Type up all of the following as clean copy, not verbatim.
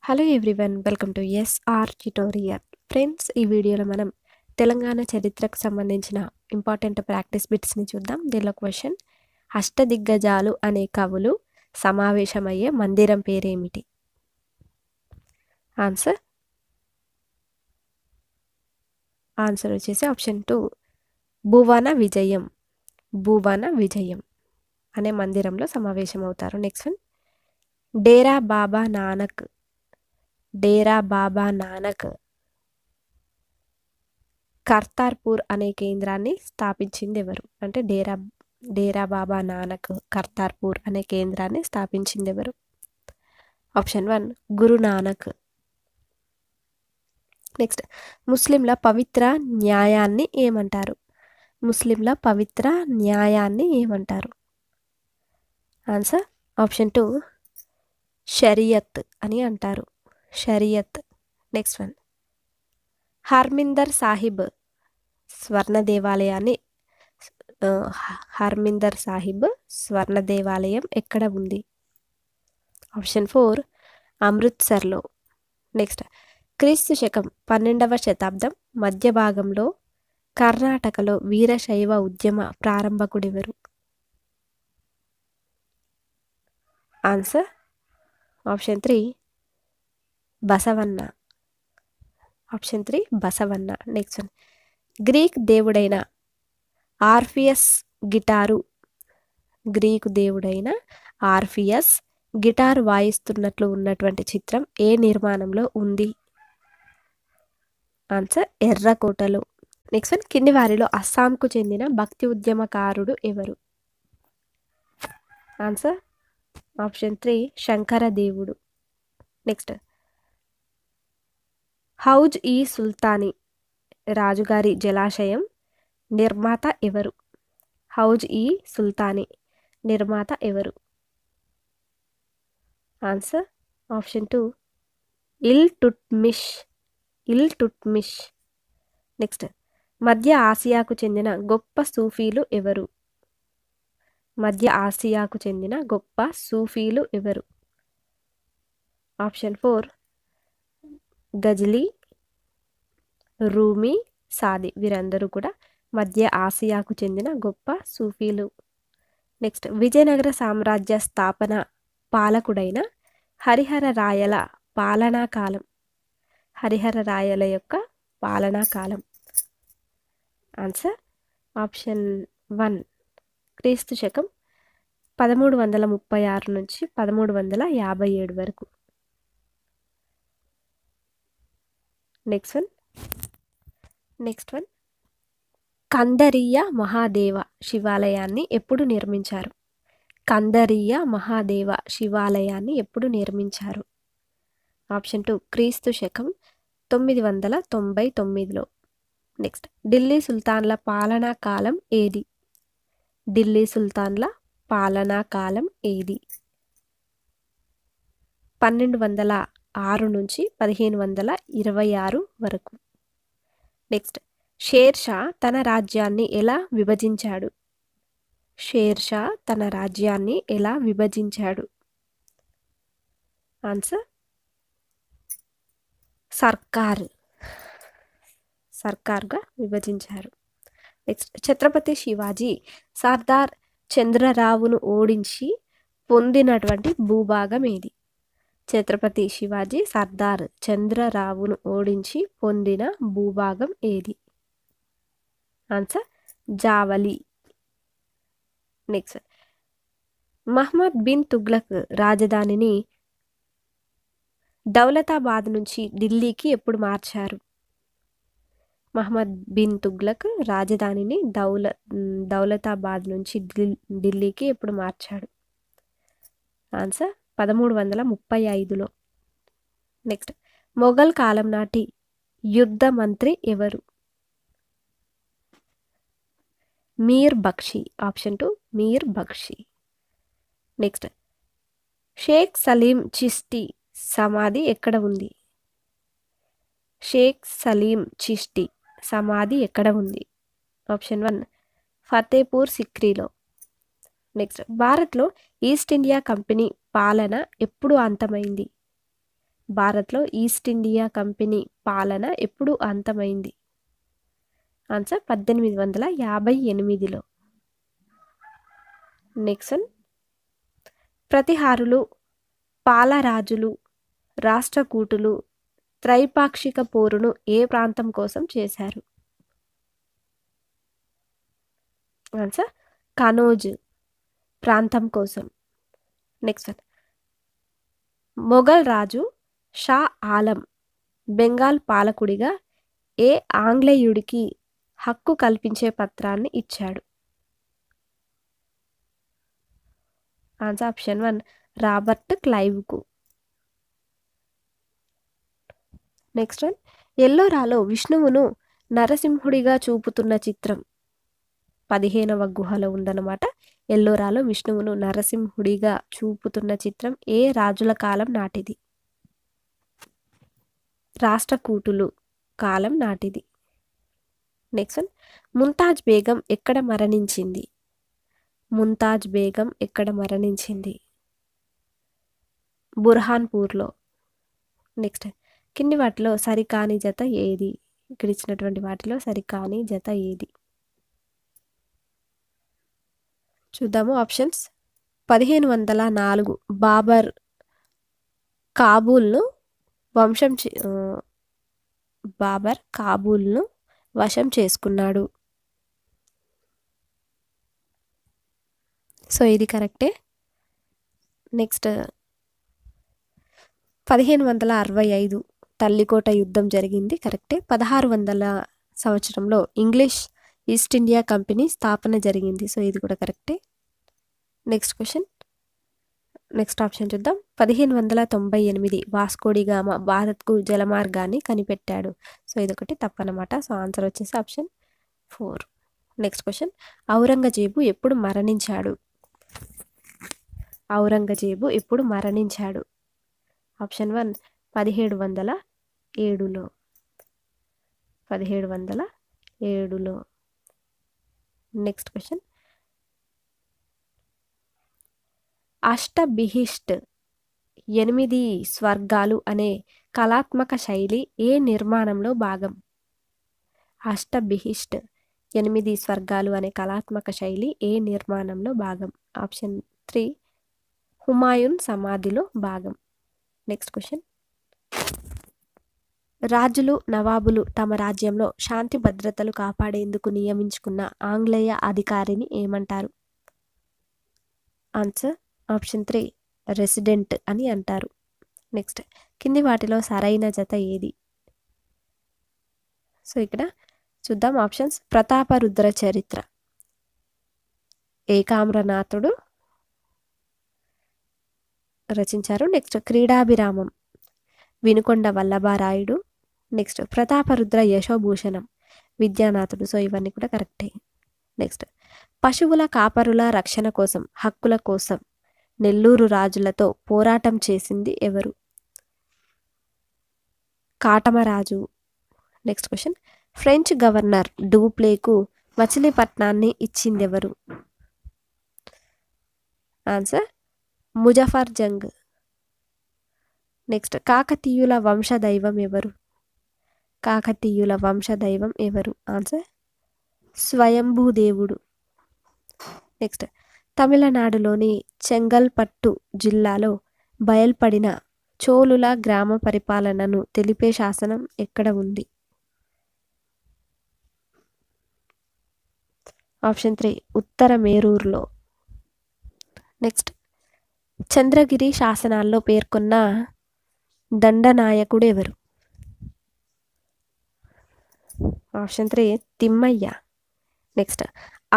Hello everyone, welcome to SR tutorial. Friends, ఈ వీడియోలో మనం తెలంగాణ చరిత్రకు సంబంధించిన ఇంపార్టెంట్ ప్రాక్టీస్ బిట్స్ని చూద్దాం. దీనిలో క్వశ్చన్: అష్టదిగ్గజాలు అనే కవులు సమావేశమయ్యే మందిరం పేరేమిటి? ఆన్సర్ వచ్చేసి ఆప్షన్ 2, భువన విజయం. భువన విజయం అనే మందిరంలో సమావేశం అవుతారు. Next one: Dera Baba Nanak. డేరా బాబా నానక్ కర్తార్పూర్ అనే కేంద్రాన్ని స్థాపించింది ఎవరు? అంటే డేరా బాబా నానక్ కర్తార్పూర్ అనే కేంద్రాన్ని స్థాపించింది ఎవరు? ఆప్షన్ 1, గురు నానక్. నెక్స్ట్: ముస్లింల పవిత్ర న్యాయాన్ని ఏమంటారు? ముస్లింల పవిత్ర న్యాయాన్ని ఏమంటారు? ఆన్సర్ ఆప్షన్ 2, షరియత్ అని అంటారు. షరియత్. నెక్స్ట్ వన్: హర్మిందర్ సాహిబ్ స్వర్ణ దేవాలయాన్ని హర్మిందర్ సాహిబ్ స్వర్ణ దేవాలయం ఎక్కడ ఉంది? ఆప్షన్ 4, అమృత్సర్లో. నెక్స్ట్: క్రీస్తు శకం 12వ శతాబ్దం మధ్య భాగంలో కర్ణాటకలో వీరశైవ ఉద్యమ ప్రారంభకుడెవరు? ఆన్సర్ ఆప్షన్ 3, బసవన్న. ఆప్షన్ 3, బసవన్న. నెక్స్ట్ వన్: గ్రీక్ దేవుడైన ఆర్ఫియస్ గిటారు. గ్రీకు దేవుడైన ఆర్ఫియస్ గిటారు వాయిస్తున్నట్లు ఉన్నటువంటి చిత్రం ఏ నిర్మాణంలో ఉంది? ఆన్సర్ ఎర్రకోటలో. నెక్స్ట్ వన్: కింది వారిలో అస్సాంకు చెందిన భక్తి ఉద్యమకారుడు ఎవరు? ఆన్సర్ ఆప్షన్ 3, శంకరదేవుడు. నెక్స్ట్: హౌజ్ ఈ సుల్తానీ రాజుగారి జలాశయం నిర్మాత ఎవరు? హౌజ్ ఈ సుల్తానీ నిర్మాత ఎవరు? Answer option 2, Iltutmish. Iltutmish. Next: మధ్య ఆసియాకు చెందిన గొప్ప సూఫీలు ఎవరు? మధ్య ఆసియాకు చెందిన గొప్ప సూఫీలు ఎవరు? Option 4, Ghazali, Rumi, Saadi. వీరందరూ కూడా మధ్య ఆసియాకు చెందిన గొప్ప సూఫీలు. నెక్స్ట్: విజయనగర సామ్రాజ్య స్థాపన పాలకుడైన హరిహర రాయల పాలనా కాలం. హరిహర రాయల యొక్క పాలనా కాలం. ఆన్సర్ ఆప్షన్ 1, క్రీస్తు శకం 1336 నుంచి 1357 వరకు. నెక్స్ట్ వన్: కందరీయ మహాదేవ శివాలయాన్ని ఎప్పుడు నిర్మించారు? కందరీయ మహాదేవ శివాలయాన్ని ఎప్పుడు నిర్మించారు? ఆప్షన్ 2, క్రీస్తు శకం 999లో. నెక్స్ట్: ఢిల్లీ సుల్తాన్ల పాలనా కాలం ఏది? ఢిల్లీ సుల్తాన్ల పాలనా కాలం ఏది? 1206 నుంచి 1526 వరకు. నెక్స్ట్: షేర్షా తన రాజ్యాన్ని ఎలా విభజించాడు? షేర్షా తన రాజ్యాన్ని ఎలా విభజించాడు? ఆన్సర్ సర్కార్గా విభజించారు. నెక్స్ట్: ఛత్రపతి శివాజీ సర్దార్ చంద్రరావును ఓడించి పొందినటువంటి భూభాగం ఏది? ఛత్రపతి శివాజీ సర్దార్ చంద్రరావును ఓడించి పొందిన భూభాగం ఏది? ఆన్సర్ జావలి. నెక్స్ట్: మహ్మద్ బిన్ తుగ్లక్ రాజధానిని దౌలతాబాద్ నుంచి ఢిల్లీకి ఎప్పుడు మార్చారు? మహ్మద్ బిన్ తుగ్లక్ రాజధానిని దౌలతాబాద్ నుంచి ఢిల్లీకి ఎప్పుడు మార్చాడు? ఆన్సర్ 1335లో. నెక్స్ట్: మొఘల్ కాలం నాటి యుద్ధ మంత్రి ఎవరు? మీర్ బక్షి. ఆప్షన్ 2, మీర్ బక్షి. నెక్స్ట్: షేక్ సలీం చిష్టి సమాధి ఎక్కడ ఉంది? షేక్ సలీం చిష్టి సమాధి ఎక్కడ ఉంది? ఆప్షన్ 1, ఫతేపూర్ సిక్రీలో. నెక్స్ట్: భారత్లో ఈస్ట్ ఇండియా కంపెనీ పాలన ఎప్పుడు అంతమైంది? భారత్లో ఈస్ట్ ఇండియా కంపెనీ పాలన ఎప్పుడు అంతమైంది? ఆన్సర్ 1858లో. నెక్స్ట్, ప్రతిహారులు, పాలరాజులు, రాష్ట్రకూటులు త్రైపాక్షిక పోరును ఏ ప్రాంతం కోసం చేశారు? ఆన్సర్ కనోజ్ ప్రాంతం కోసం. నెక్స్ట్, మొఘల్ రాజు షా ఆలం బెంగాల్ పాలకుడిగా ఏ ఆంగ్లేయుడికి హక్కు కల్పించే పత్రాన్ని ఇచ్చాడు? ఆన్సర్ ఆప్షన్ 1 రాబర్ట్ క్లైవ్కు. నెక్స్ట్ వన్, ఎల్లోరాలో విష్ణువును నరసింహుడిగా చూపుతున్న చిత్రం 15వ గుహలో ఉందన్నమాట. ఎల్లోరాలో విష్ణువును నరసింహుడిగా చూపుతున్న చిత్రం ఏ రాజుల కాలం నాటిది? రాష్ట్రకూటులు కాలం నాటిది. నెక్స్ట్ వన్, ముంతాజ్ బేగం ఎక్కడ మరణించింది? ముంతాజ్ బేగం ఎక్కడ మరణించింది? బుర్హాన్పూర్లో. నెక్స్ట్, కింది వాటిలో సరికాని జత ఏది? ఇక్కడ ఇచ్చినటువంటి వాటిలో సరికాని జత ఏది? చూద్దాము ఆప్షన్స్. 1504 బాబర్ కాబూల్ను వశం చేసుకున్నాడు. సో ఇది కరెక్టే. నెక్స్ట్, 1565 తల్లికోట యుద్ధం జరిగింది, కరెక్టే. 1600 సంవత్సరంలో ఇంగ్లీష్ ఈస్ట్ ఇండియా కంపెనీ స్థాపన జరిగింది. సో ఇది కూడా కరెక్టే. నెక్స్ట్ క్వశ్చన్, నెక్స్ట్ ఆప్షన్ చూద్దాం. 1598 వాస్కోడిగామా భారత్కు జలమార్గాన్ని కనిపెట్టాడు. సో ఇదొకటి తప్పనమాట. సో ఆన్సర్ వచ్చేసి ఆప్షన్ 4. నెక్స్ట్ క్వశ్చన్, ఔరంగజేబు ఎప్పుడు మరణించాడు? ఔరంగజేబు ఎప్పుడు మరణించాడు? ఆప్షన్ 1 1707లో. 1707లో. నెక్స్ట్ క్వశ్చన్, అష్టబిహిష్ట్ 8 స్వర్గాలు అనే కళాత్మక శైలి ఏ నిర్మాణంలో భాగం? అష్టబిహిష్ట్ 8 స్వర్గాలు అనే కళాత్మక శైలి ఏ నిర్మాణంలో భాగం? ఆప్షన్ 3 హుమాయూన్ సమాధిలో భాగం. నెక్స్ట్ క్వశ్చన్, రాజులు నవాబులు తమ రాజ్యంలో శాంతి భద్రతలు కాపాడేందుకు నియమించుకున్న ఆంగ్లేయ అధికారిని ఏమంటారు? ఆన్సర్ ఆప్షన్ 3 రెసిడెంట్ అని అంటారు. నెక్స్ట్, కింది వాటిలో సరైన జత ఏది? సో ఇక్కడ చూద్దాం ఆప్షన్స్. ప్రతాపరుద్ర చరిత్ర ఏకామ్రనాథుడు రచించారు. Next, Kridabhiramam Vinukonda Vallabharayudu. Next, Prataparudra Yashobhushanam విద్యానాథుడు. So ఇవన్నీ కూడా కరెక్టే. నెక్స్ట్, పశువుల కాపరుల రక్షణ కోసం హక్కుల కోసం నెల్లూరు రాజులతో పోరాటం చేసింది ఎవరు? Katamaraju. Next question, French governor డూప్లేకు మచిలీపట్నాన్ని ఇచ్చిందెవరు? ఆన్సర్ ముజఫర్ జంగ్. నెక్స్ట్, కాకతీయుల వంశదైవం ఎవరు? కాకతీయుల వంశదైవం ఎవరు? ఆన్సర్ స్వయంభూదేవుడు. నెక్స్ట్, తమిళనాడులోని చెంగల్పట్టు జిల్లాలో బయల్పడిన చోళుల గ్రామ పరిపాలనను తెలిపే శాసనం ఎక్కడ ఉంది? ఆప్షన్ 3 ఉత్తర మేరూరులో. నెక్స్ట్, చంద్రగిరి శాసనాల్లో పేర్కొన్న దండనాయకుడు ఎవరు? ఆప్షన్ 3 తిమ్మయ్య. నెక్స్ట్,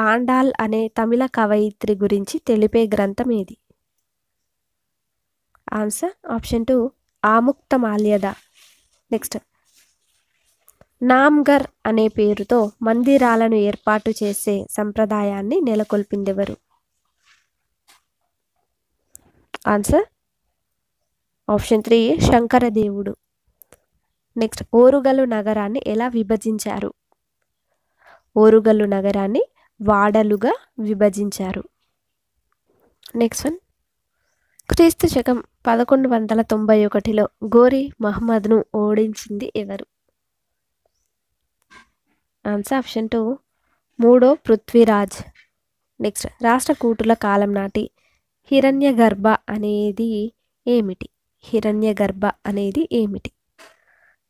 ఆండాల్ అనే తమిళ కవయిత్రి గురించి తెలిపే గ్రంథం ఏది? Answer option 2 Amuktamalyada. Next, Namghar అనే పేరుతో మందిరాలను ఏర్పాటు చేసే సంప్రదాయాన్ని నెలకొల్పిందెవరు? ఆన్సర్ ఆప్షన్ 3 శంకరదేవుడు. నెక్స్ట్, ఓరుగల్లు నగరాన్ని ఎలా విభజించారు? ఓరుగల్లు నగరాన్ని వాడలుగా విభజించారు. నెక్స్ట్ వన్, క్రీస్తు శకం 1191లో గోరి మహమ్మద్ను ఓడించింది ఎవరు? ఆన్సర్ ఆప్షన్ 2 మూడో పృథ్వీరాజ్. నెక్స్ట్ రాష్ట్రకూటుల కాలం నాటి హిరణ్యగర్భ అనేది ఏమిటి? హిరణ్యగర్భ అనేది ఏమిటి?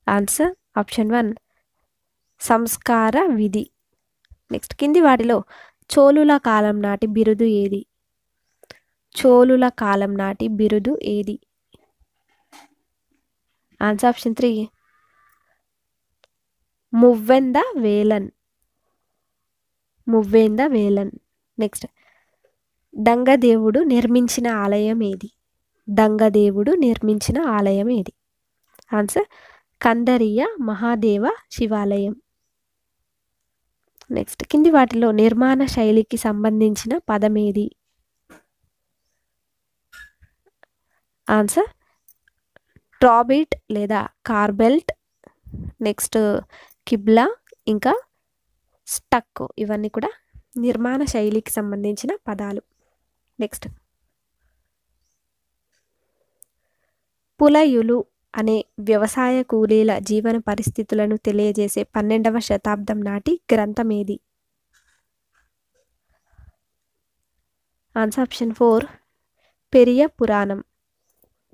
ఆన్సర్ ఆప్షన్ 1 సంస్కార విధి. నెక్స్ట్ కింది వాటిలో చోళుల కాలం నాటి బిరుదు ఏది? చోళుల కాలం నాటి బిరుదు ఏది? Answer option 3 మువ్వెంద వేలన్. మువ్వేంద వేలన్. నెక్స్ట్ దంగదేవుడు నిర్మించిన ఆలయం ఏది? దంగదేవుడు నిర్మించిన ఆలయం ఏది? ఆన్సర్ కందరియ మహాదేవ శివాలయం. నెక్స్ట్ కింది వాటిలో నిర్మాణ శైలికి సంబంధించిన పదం ఏది? ఆన్సర్ ట్రాబిట్ లేదా కార్బెల్ట్. నెక్స్ట్ కిబ్లా ఇంకా స్టక్కో. ఇవన్నీ కూడా నిర్మాణ శైలికి సంబంధించిన పదాలు. నెక్స్ట్ పులయులు అనే వ్యవసాయ కూలీల జీవన పరిస్థితులను తెలియజేసే 12వ శతాబ్దం నాటి గ్రంథం ఏది? ఆన్సర్ ఆప్షన్ 4 పెరియ పురాణం.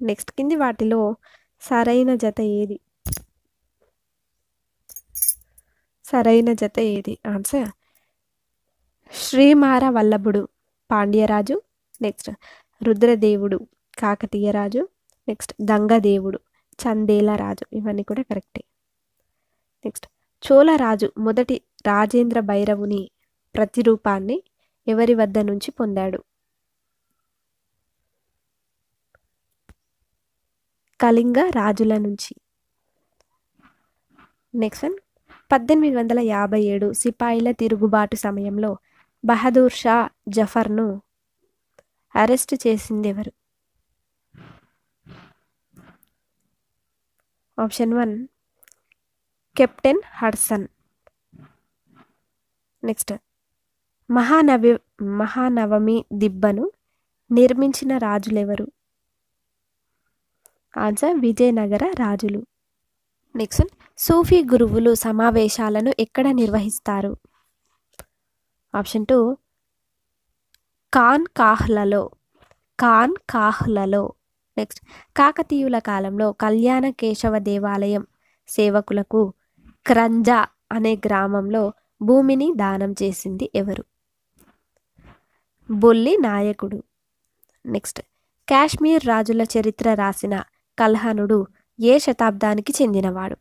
నెక్స్ట్ కింది వాటిలో సరైన జత ఏది? సరైన జత ఏది? ఆన్సర్ శ్రీమార వల్లభుడు పాండ్యరాజు. నెక్స్ట్ రుద్రదేవుడు కాకతీయ రాజు. నెక్స్ట్ దంగదేవుడు చందేల రాజు. ఇవన్నీ కూడా కరెక్టే. నెక్స్ట్ చోళరాజు మొదటి రాజేంద్ర భైరవుని ప్రతిరూపాన్ని ఎవరి వద్ద నుంచి పొందాడు? కళింగ రాజుల నుంచి. నెక్స్ట్ 1857 సిపాయిల తిరుగుబాటు సమయంలో బహదూర్ షా జఫర్ను అరెస్ట్ చేసింది ఎవరు? Option 1 captain Hudson. Next Mahanavami దిబ్బను నిర్మించిన రాజులెవరు? ఆన్సర్ విజయనగర రాజులు. నెక్స్ట్ సూఫీ గురువులు సమావేశాలను ఎక్కడ నిర్వహిస్తారు? ఆప్షన్ 2 ఖాన్కాహ్లలో. నెక్స్ట్ కాకతీయుల కాలంలో కళ్యాణ కేశవ దేవాలయం సేవకులకు క్రంజా అనే గ్రామంలో భూమిని దానం చేసింది ఎవరు? బొల్లి నాయకుడు. నెక్స్ట్ కాశ్మీర్ రాజుల చరిత్ర రాసిన కల్హనుడు ఏ శతాబ్దానికి చెందినవాడు?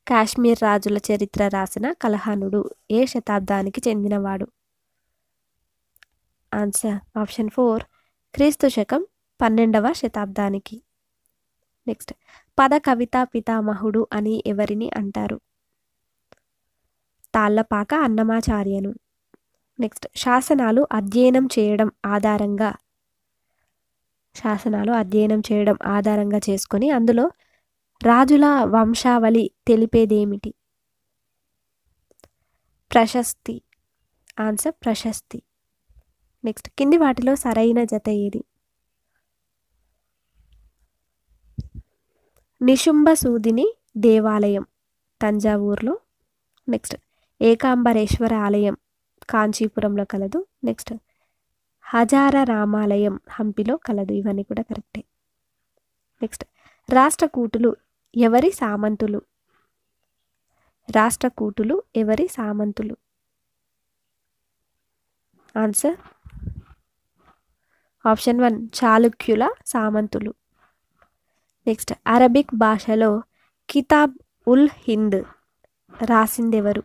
కాశ్మీర్ రాజుల చరిత్ర రాసిన కల్హనుడు ఏ శతాబ్దానికి చెందినవాడు? ఆన్సర్ ఆప్షన్ 4 క్రీస్తు శకం 12వ శతాబ్దానికి. నెక్స్ట్ పద కవితా పితామహుడు అని ఎవరిని అంటారు? తాళ్లపాక అన్నమాచార్యను. నెక్స్ట్ శాసనాలు అధ్యయనం చేయడం ఆధారంగా చేసుకొని అందులో రాజుల వంశావళి తెలిపేదేమిటి? ప్రశస్తి. ఆన్సర్ ప్రశస్తి. నెక్స్ట్ కింది వాటిలో సరైన జత ఏది? నిశుంభసూదిని దేవాలయం తంజావూరులో. నెక్స్ట్ ఏకాంబరేశ్వర ఆలయం కాంచీపురంలో కలదు. నెక్స్ట్ హజార రామాలయం హంపిలో కలదు. ఇవన్నీ కూడా కరెక్టే. నెక్స్ట్ రాష్ట్రకూటులు ఎవరి సామంతులు? రాష్ట్రకూటులు ఎవరి సామంతులు? ఆన్సర్ ఆప్షన్ 1 చాళుక్యుల సామంతులు. నెక్స్ట్ అరబిక్ భాషలో కితాబ్ ఉల్ హింద్ రాసిందెవరు?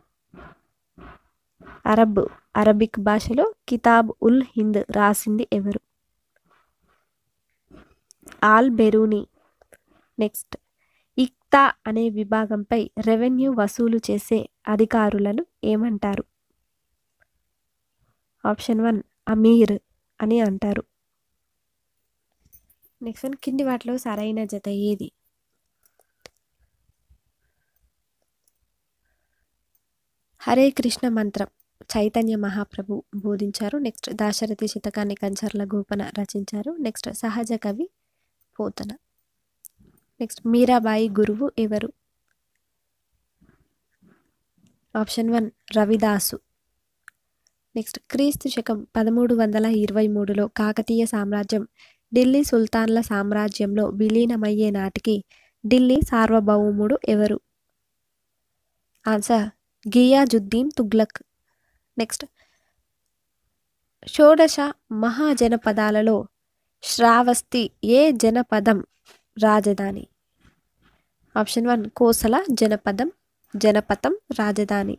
అరబిక్ భాషలో కితాబ్ ఉల్ హింద్ రాసింది ఎవరు? ఆల్ బెరూని. నెక్స్ట్ ఇక్తా అనే విభాగంపై రెవెన్యూ వసూలు చేసే అధికారులను ఏమంటారు? ఆప్షన్ 1 అమీర్ అని అంటారు. నెక్స్ట్ కింది వాటిలో సరైన జత ఏది? హరే కృష్ణ మంత్రం చైతన్య మహాప్రభు బోధించారు. నెక్స్ట్ దాశరథి శతకాన్ని కంచర్ల గోపన రచించారు. నెక్స్ట్ సహజ కవి పోతన. నెక్స్ట్ మీరాబాయి గురువు ఎవరు? ఆప్షన్ 1 రవిదాసు. నెక్స్ట్ క్రీస్తు శకం 1323లో కాకతీయ సామ్రాజ్యం ఢిల్లీ సుల్తాన్ల సామ్రాజ్యంలో విలీనమయ్యే నాటికి ఢిల్లీ సార్వభౌముడు ఎవరు? ఆన్సర్ గియాజుద్దీన్ తుగ్లక్. నెక్స్ట్ షోడశ మహాజనపదాలలో శ్రావస్తి ఏ జనపదం రాజధాని? ఆప్షన్ 1 కోసల జనపదం రాజధాని.